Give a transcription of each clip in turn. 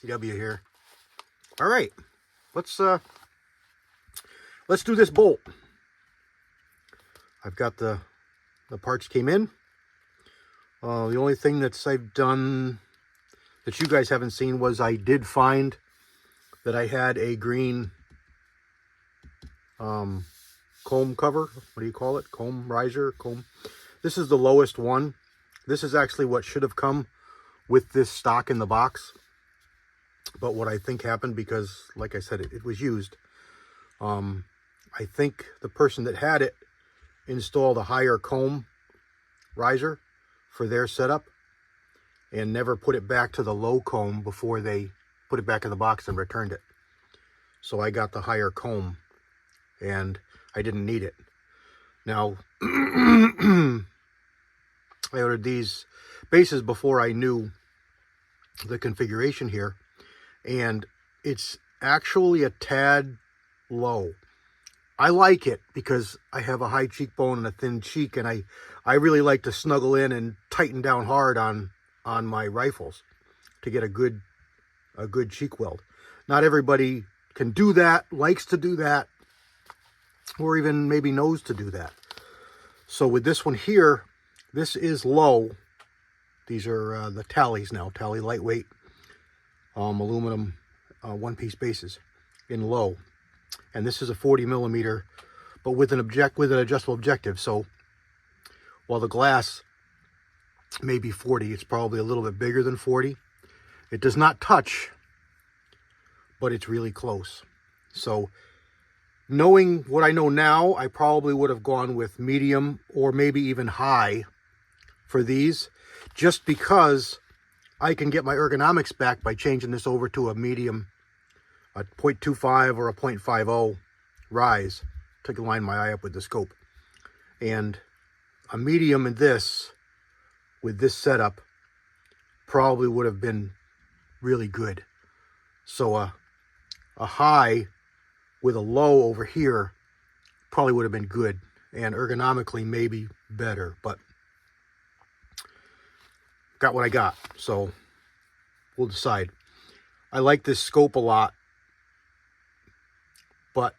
DPW here. All right, let's do this bolt. I've got the parts came in. The only thing I've done that you guys haven't seen was I did find that I had a green comb cover. What do you call it? Comb riser? Comb. This is the lowest one. This is actually what should have come with this stock in the box. But what I think happened, because like I said, it was used. I think the person that had it installed a higher comb riser for their setup and never put it back to the low comb before they put it back in the box and returned it. So I got the higher comb and I didn't need it. Now, I ordered these bases before I knew the configuration here, and it's actually a tad low. I like it because I have a high cheekbone and a thin cheek, and I really like to snuggle in and tighten down hard on my rifles to get a good cheek weld. Not everybody can do that, likes to do that, or even maybe knows to do that. So with this one here, this is low. These are the Tallies now, Tally lightweight aluminum one-piece bases in low. And this is a 40 millimeter, but with an adjustable objective. So while the glass may be 40, it's probably a little bit bigger than 40. It does not touch, but it's really close. So knowing what I know now, I probably would have gone with medium or maybe even high for these, just because I can get my ergonomics back by changing this over to a medium, a 0.25 or a 0.50 rise to line my eye up with the scope. And a medium in this, with this setup, probably would have been really good. So a high with a low over here probably would have been good, and ergonomically maybe better, but got what I got, so we'll decide. I like this scope a lot, but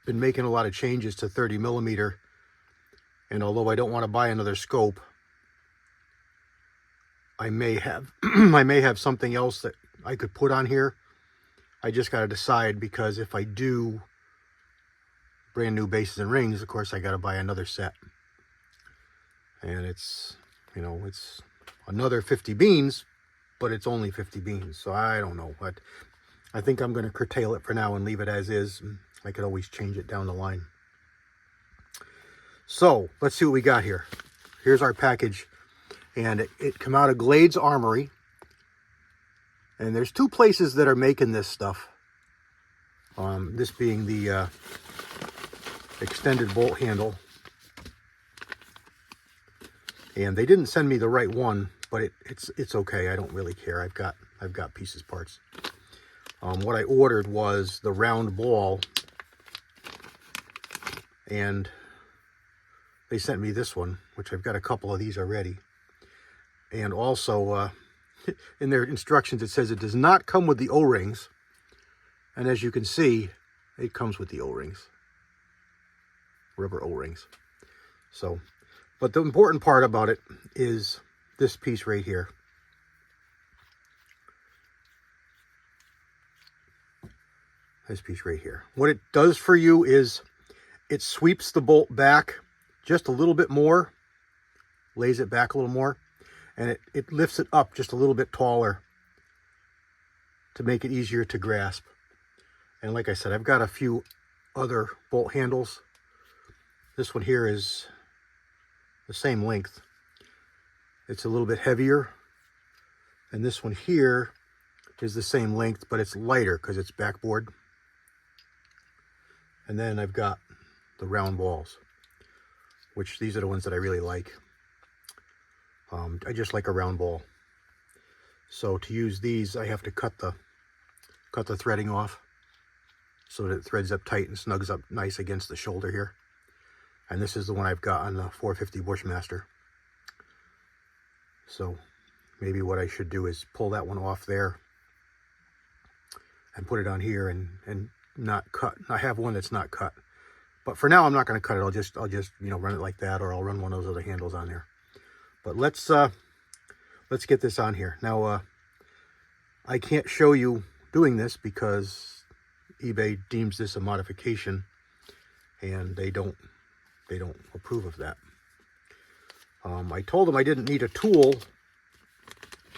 been making a lot of changes to 30 millimeter, and although I don't want to buy another scope, I may have I may have something else that I could put on here. I just got to decide, because if I do brand new bases and rings, of course I got to buy another set, and it's, you know, it's another 50 beans, but it's only 50 beans, so I don't know. But I think I'm going to curtail it for now and leave it as is. I could always change it down the line. So let's see what we got here. Here's our package, and it come out of Glade's Armory, and there's two places that are making this stuff. This being the extended bolt handle, and they didn't send me the right one, but it's okay. I don't really care. I've got pieces parts. What I ordered was the round ball, and they sent me this one, which I've got a couple of these already. And also in their instructions it says it does not come with the O-rings, and as you can see, it comes with the O-rings, rubber O-rings. So, but the important part about it is this piece right here. This piece right here. What it does for you is it sweeps the bolt back just a little bit more, lays it back a little more, and it lifts it up just a little bit taller to make it easier to grasp. And like I said, I've got a few other bolt handles. This one here is the same length. It's a little bit heavier, and this one here is the same length, but it's lighter because it's backboard. And then I've got the round balls, which these are the ones that I really like. I just like a round ball. So to use these, I have to cut the threading off so that it threads up tight and snugs up nice against the shoulder here. And this is the one I've got on the 450 Bushmaster. So maybe what I should do is pull that one off there and put it on here and not cut. I have one that's not cut. But for now, I'm not going to cut it. I'll just you know, run it like that, or I'll run one of those other handles on there. But let's get this on here. Now, I can't show you doing this because eBay deems this a modification, and they don't approve of that. I told them I didn't need a tool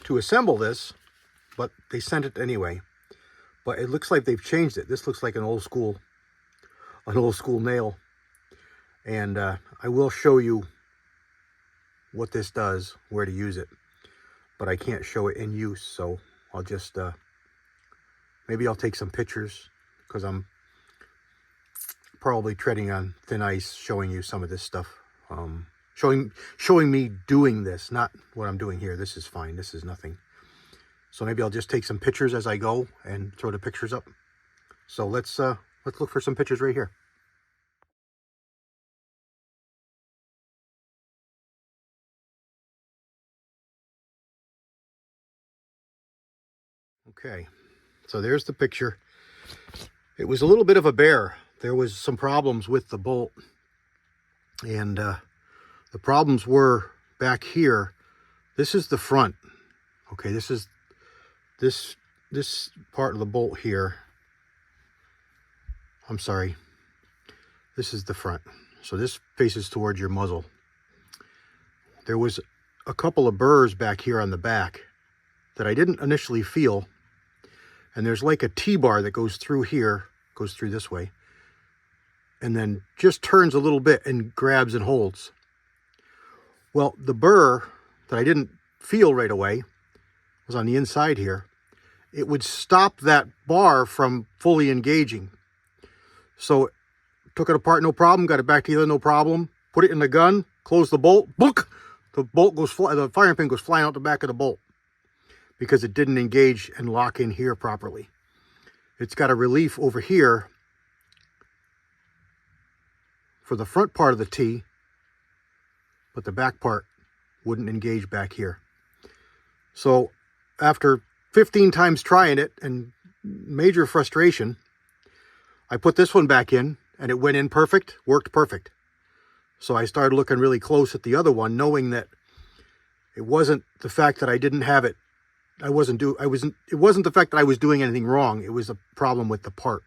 to assemble this, but they sent it anyway. But it looks like they've changed it. This looks like an old school nail. And I will show you what this does, where to use it. But I can't show it in use, so I'll just, maybe I'll take some pictures, because I'm probably treading on thin ice showing you some of this stuff. Showing me doing this, not what I'm doing here. This is fine. This is nothing. So maybe I'll just take some pictures as I go and throw the pictures up. So let's look for some pictures right here. Okay, so there's the picture. It was a little bit of a bear. There was some problems with the bolt, and the problems were back here. This is the front. Okay, this is this part of the bolt here. I'm sorry. This is the front. So this faces towards your muzzle. There was a couple of burrs back here on the back that I didn't initially feel. And there's like a T-bar that goes through here, goes through this way, and then just turns a little bit and grabs and holds. Well, the burr that I didn't feel right away was on the inside here. It would stop that bar from fully engaging. So took it apart, no problem. Got it back together, no problem. Put it in the gun, close the bolt, book. The bolt goes the firing pin goes flying out the back of the bolt because it didn't engage and lock in here properly. It's got a relief over here for the front part of the T, but the back part wouldn't engage back here. So after 15 times trying it and major frustration, I put this one back in and it went in perfect, worked perfect. So I started looking really close at the other one, knowing that it wasn't the fact that I didn't have it. It wasn't the fact that I was doing anything wrong. It was a problem with the part.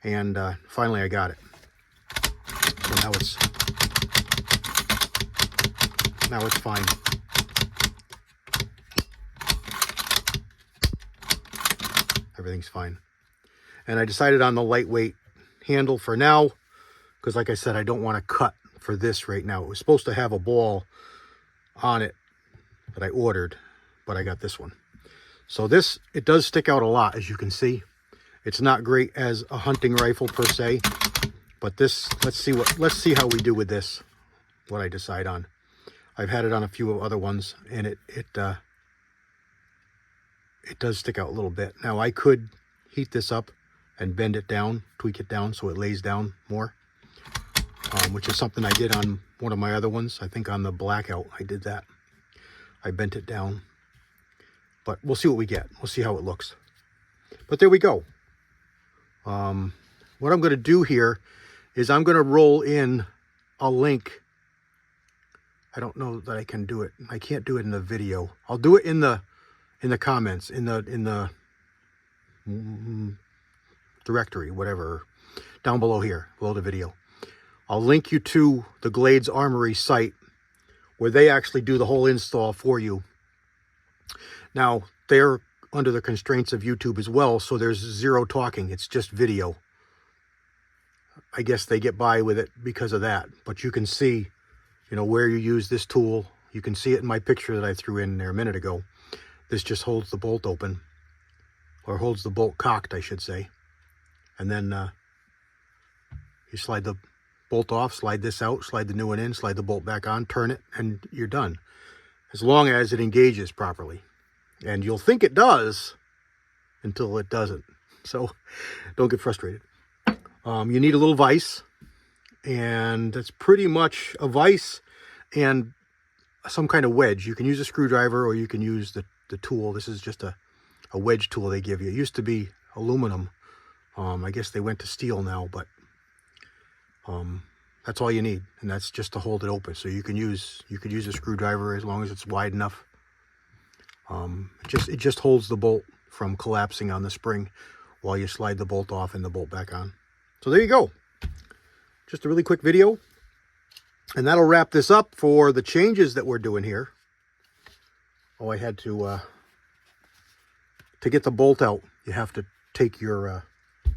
And finally I got it. So now it's fine. Everything's fine. And I decided on the lightweight handle for now, because like I said, I don't want to cut for this right now. It was supposed to have a ball on it that I ordered, but I got this one. So this, it does stick out a lot, as you can see. It's not great as a hunting rifle per se, but this, let's see how we do with this, what I decide on. I've had it on a few other ones, and it does stick out a little bit. Now I could heat this up and bend it down, tweak it down so it lays down more, which is something I did on one of my other ones. I think on the Blackout I did that. I bent it down, but we'll see what we get. We'll see how it looks. But there we go. What I'm going to do here is I'm going to roll in a link. I don't know that I can do it. I can't do it in the video. I'll do it in the comments, in the directory, whatever, down below here, below the video. I'll link you to the Glades Armory site where they actually do the whole install for you. Now, they're under the constraints of YouTube as well, so there's zero talking. It's just video. I guess they get by with it because of that. But you can see, you know, where you use this tool. You can see it in my picture that I threw in there a minute ago. This just holds the bolt open, or holds the bolt cocked, I should say. And then you slide the bolt off, slide this out, slide the new one in, slide the bolt back on, turn it, and you're done. As long as it engages properly. And you'll think it does until it doesn't. So don't get frustrated. You need a little vise, and that's pretty much a vise and some kind of wedge. You can use a screwdriver or you can use the tool. This is just a a wedge tool they give you. It used to be aluminum. I guess they went to steel now, but that's all you need, and that's just to hold it open. So you could use a screwdriver as long as it's wide enough. It just holds the bolt from collapsing on the spring while you slide the bolt off and the bolt back on. So there you go. Just a really quick video, and that'll wrap this up for the changes that we're doing here. Oh, I had to get the bolt out, you have to take your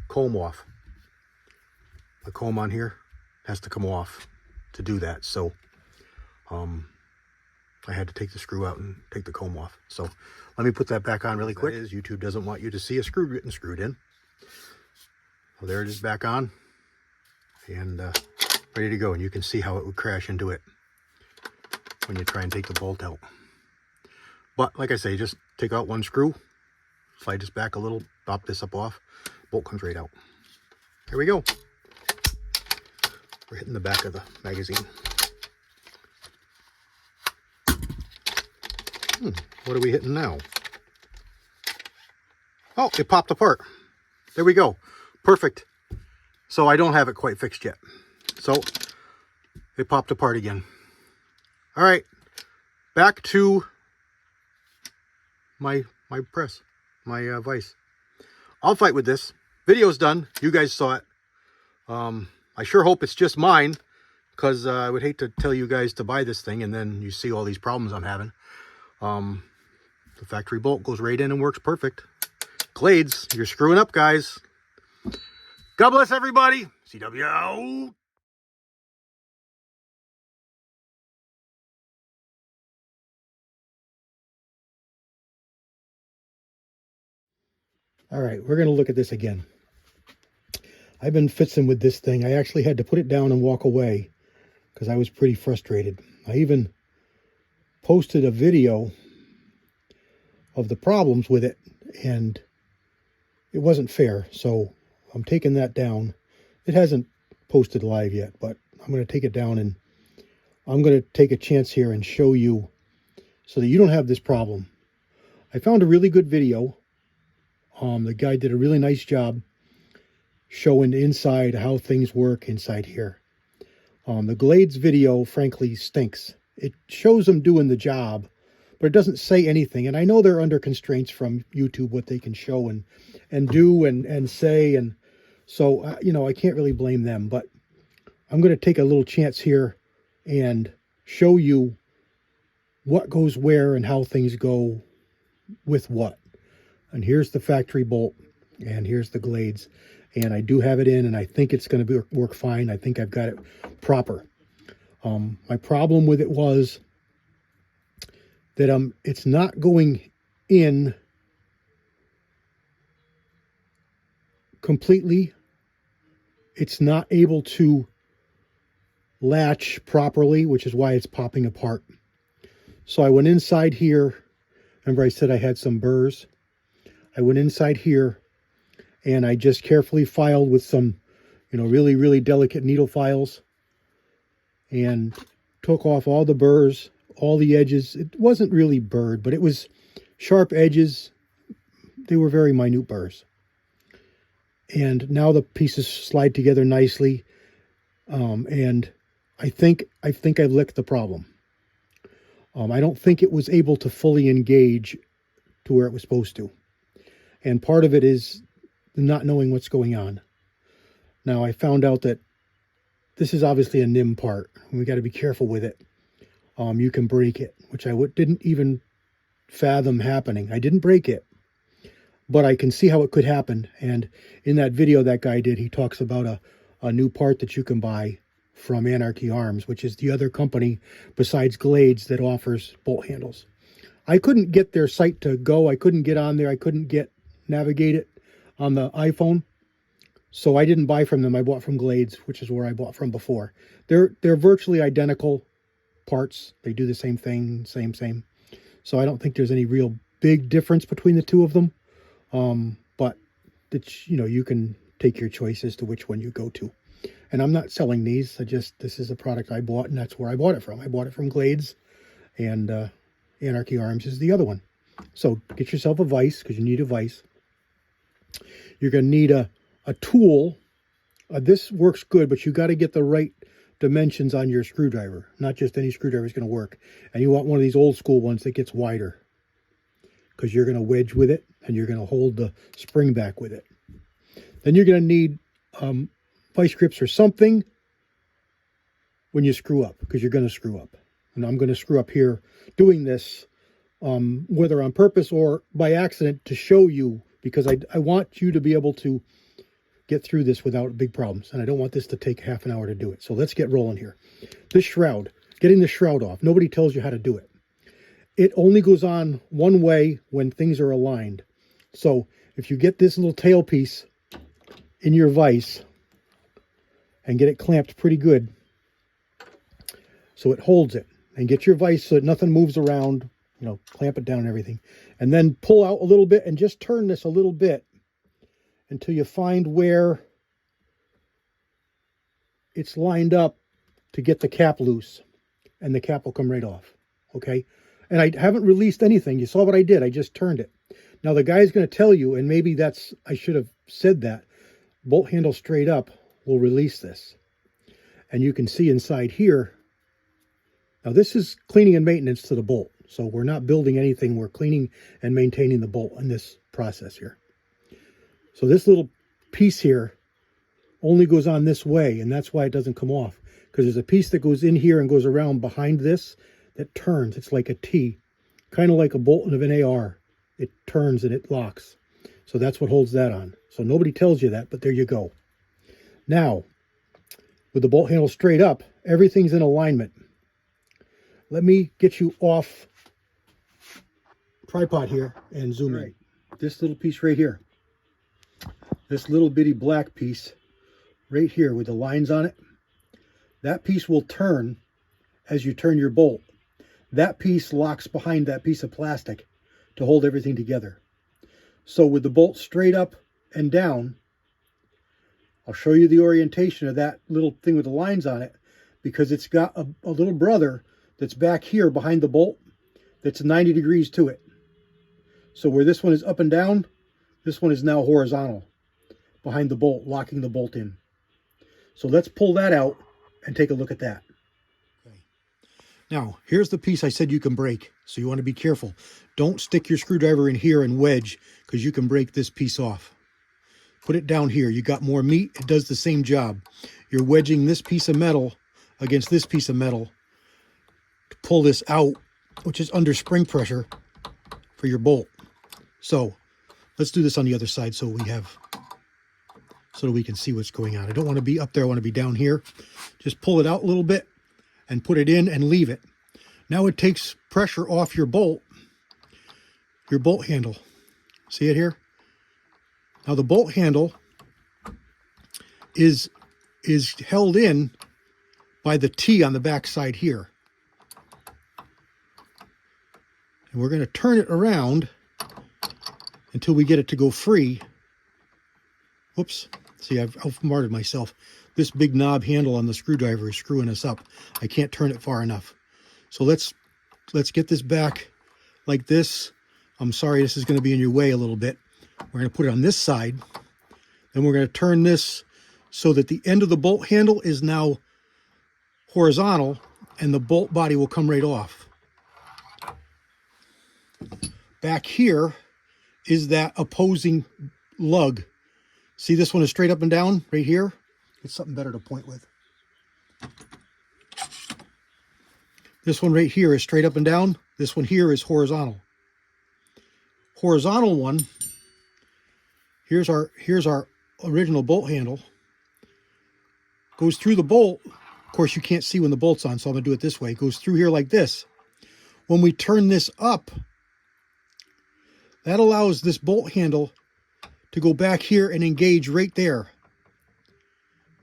comb off. The comb on here has to come off to do that. So I had to take the screw out and take the comb off. So let me put that back on really quick. YouTube doesn't want you to see a screw getting screwed in. So there it is back on and ready to go. And you can see how it would crash into it when you try and take the bolt out. But like I say, just take out one screw, slide this back a little, pop this up off, bolt comes right out. There we go. We're hitting the back of the magazine. What are we hitting now? Oh, it popped apart. There we go. Perfect. So I don't have it quite fixed yet. So it popped apart again. All right, back to my press, my vise. I'll fight with this. Video's done. You guys saw it. I sure hope it's just mine, because I would hate to tell you guys to buy this thing and then you see all these problems I'm having. The factory bolt goes right in and works perfect. Glades, you're screwing up, guys. God bless everybody. CW out. All right, we're going to look at this again. I've been fitzing with this thing. I actually had to put it down and walk away because I was pretty frustrated. I even posted a video of the problems with it, and it wasn't fair. So I'm taking that down. It hasn't posted live yet, but I'm going to take it down, and I'm going to take a chance here and show you so that you don't have this problem. I found a really good video. The guy did a really nice job showing inside how things work inside here. The Glades video, frankly, stinks. It shows them doing the job, but it doesn't say anything. And I know they're under constraints from YouTube, what they can show and do and say. And so, you know, I can't really blame them. But I'm going to take a little chance here and show you what goes where and how things go with what. And here's the factory bolt, and here's the Glades. And I do have it in, and I think it's going to work fine. I think I've got it proper. My problem with it was that it's not going in completely. It's not able to latch properly, which is why it's popping apart. So I went inside here. Remember I said I had some burrs? I went inside here and I just carefully filed with some, you know, really, really delicate needle files and took off all the burrs, all the edges. It wasn't really burred, but it was sharp edges. They were very minute burrs. And now the pieces slide together nicely. And I think I've licked the problem. I don't think it was able to fully engage to where it was supposed to. And part of it is not knowing what's going on. Now, I found out that this is obviously a NIM part, and we got to be careful with it. You can break it, which I didn't even fathom happening. I didn't break it, but I can see how it could happen. And in that video that guy did, he talks about a new part that you can buy from Anarchy Arms, which is the other company besides Glades that offers bolt handles. I couldn't get their site to go. I couldn't get on there. I couldn't navigate it on the iPhone. So I didn't buy from them. I bought from Glades, which is where I bought from before. They're virtually identical parts. They do the same thing, same. So I don't think there's any real big difference between the two of them. But it's, you know, you can take your choice as to which one you go to. And I'm not selling these. This is a product I bought, and that's where I bought it from. I bought it from Glades, and Anarchy Arms is the other one. So get yourself a vise, because you need a vise. You're going to need a tool. This works good, but you got to get the right dimensions on your screwdriver. Not just any screwdriver is going to work. And you want one of these old school ones that gets wider, because you're going to wedge with it and you're going to hold the spring back with it. Then you're going to need vice grips or something when you screw up, because you're going to screw up. And I'm going to screw up here doing this, whether on purpose or by accident, to show you, because I want you to be able to get through this without big problems. And I don't want this to take half an hour to do it. So let's get rolling here. This shroud, getting the shroud off. Nobody tells you how to do it. It only goes on one way when things are aligned. So if you get this little tail piece in your vise and get it clamped pretty good so it holds it, and get your vise so that nothing moves around, you know, clamp it down and everything, and then pull out a little bit and just turn this a little bit until you find where it's lined up to get the cap loose, and the cap will come right off. Okay, and I haven't released anything. You saw what I did. I just turned it. Now the guy's going to tell you, and maybe that's, I should have said that, bolt handle straight up will release this. And you can see inside here. Now this is cleaning and maintenance to the bolt. So we're not building anything. We're cleaning and maintaining the bolt in this process here. So this little piece here only goes on this way, and that's why it doesn't come off. Because there's a piece that goes in here and goes around behind this that turns. It's like a T, kind of like a bolt of an AR. It turns and it locks. So that's what holds that on. So nobody tells you that, but there you go. Now, with the bolt handle straight up, everything's in alignment. Let me get you off tripod here and zoom in. This little piece right here. This little bitty black piece right here with the lines on it. That piece will turn as you turn your bolt. That piece locks behind that piece of plastic to hold everything together. So with the bolt straight up and down, I'll show you the orientation of that little thing with the lines on it, because it's got a little brother that's back here behind the bolt that's 90 degrees to it. So where this one is up and down, this one is now horizontal behind the bolt, locking the bolt in. So let's pull that out and take a look at that. Okay. Now, here's the piece I said you can break. So you want to be careful. Don't stick your screwdriver in here and wedge, because you can break this piece off. Put it down here. You got more meat. It does the same job. You're wedging this piece of metal against this piece of metal to pull this out, which is under spring pressure for your bolt. So let's do this on the other side so that we can see what's going on. I don't want to be up there. I want to be down here. Just pull it out a little bit and put it in and leave it. Now it takes pressure off your bolt handle. See it here? Now the bolt handle is held in by the T on the back side here. And we're going to turn it around until we get it to go free. Whoops. See, I've outsmarted myself. This big knob handle on the screwdriver is screwing us up. I can't turn it far enough. So let's get this back like this. I'm sorry, this is going to be in your way a little bit. We're going to put it on this side. Then we're going to turn this so that the end of the bolt handle is now horizontal, and the bolt body will come right off. Back here is that opposing lug. See, this one is straight up and down right here. It's something better to point with. This one right here is straight up and down. This one here is horizontal. Horizontal one, here's our original bolt handle. Goes through the bolt. Of course, you can't see when the bolt's on, so I'm going to do it this way. It goes through here like this. When we turn this up, that allows this bolt handle to go back here and engage right there.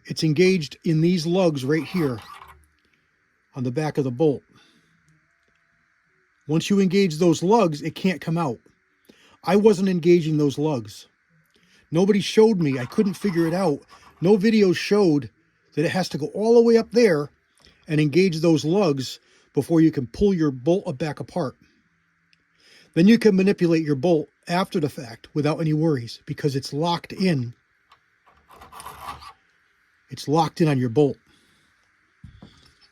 It's engaged in these lugs right here on the back of the bolt. Once you engage those lugs, it can't come out. I wasn't engaging those lugs. Nobody showed me. I couldn't figure it out. No video showed that it has to go all the way up there and engage those lugs before you can pull your bolt back apart. Then you can manipulate your bolt after the fact without any worries because it's locked in. It's locked in on your bolt.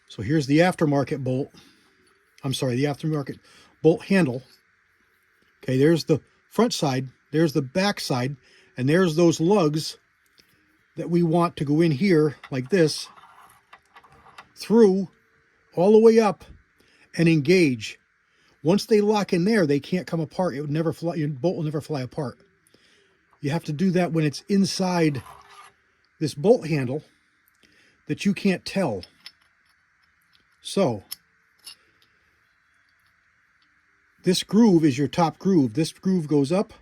So here's the aftermarket bolt. I'm sorry, the aftermarket bolt handle. Okay, there's the front side, there's the back side, and there's those lugs that we want to go in here like this, through, all the way up, and engage. Once they lock in there, they can't come apart. It would never fly. Your bolt will never fly apart. You have to do that when it's inside this bolt handle that you can't tell. So this groove is your top groove. This groove goes up.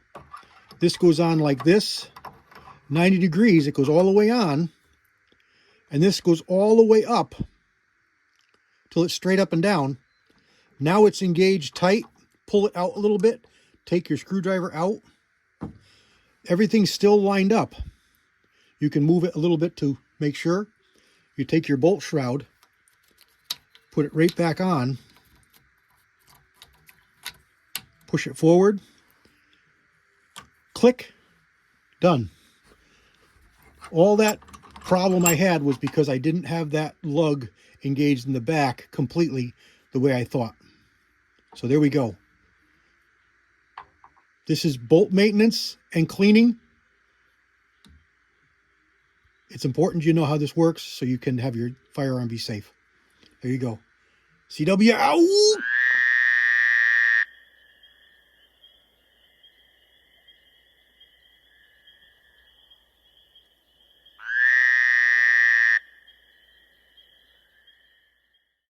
This goes on like this, 90 degrees. It goes all the way on. And this goes all the way up till it's straight up and down. Now it's engaged tight. Pull it out a little bit. Take your screwdriver out. Everything's still lined up. You can move it a little bit to make sure. You take your bolt shroud, put it right back on, push it forward, click, done. All that problem I had was because I didn't have that lug engaged in the back completely the way I thought. So there we go. This is bolt maintenance and cleaning. It's important you know how this works so you can have your firearm be safe. There you go. CW out!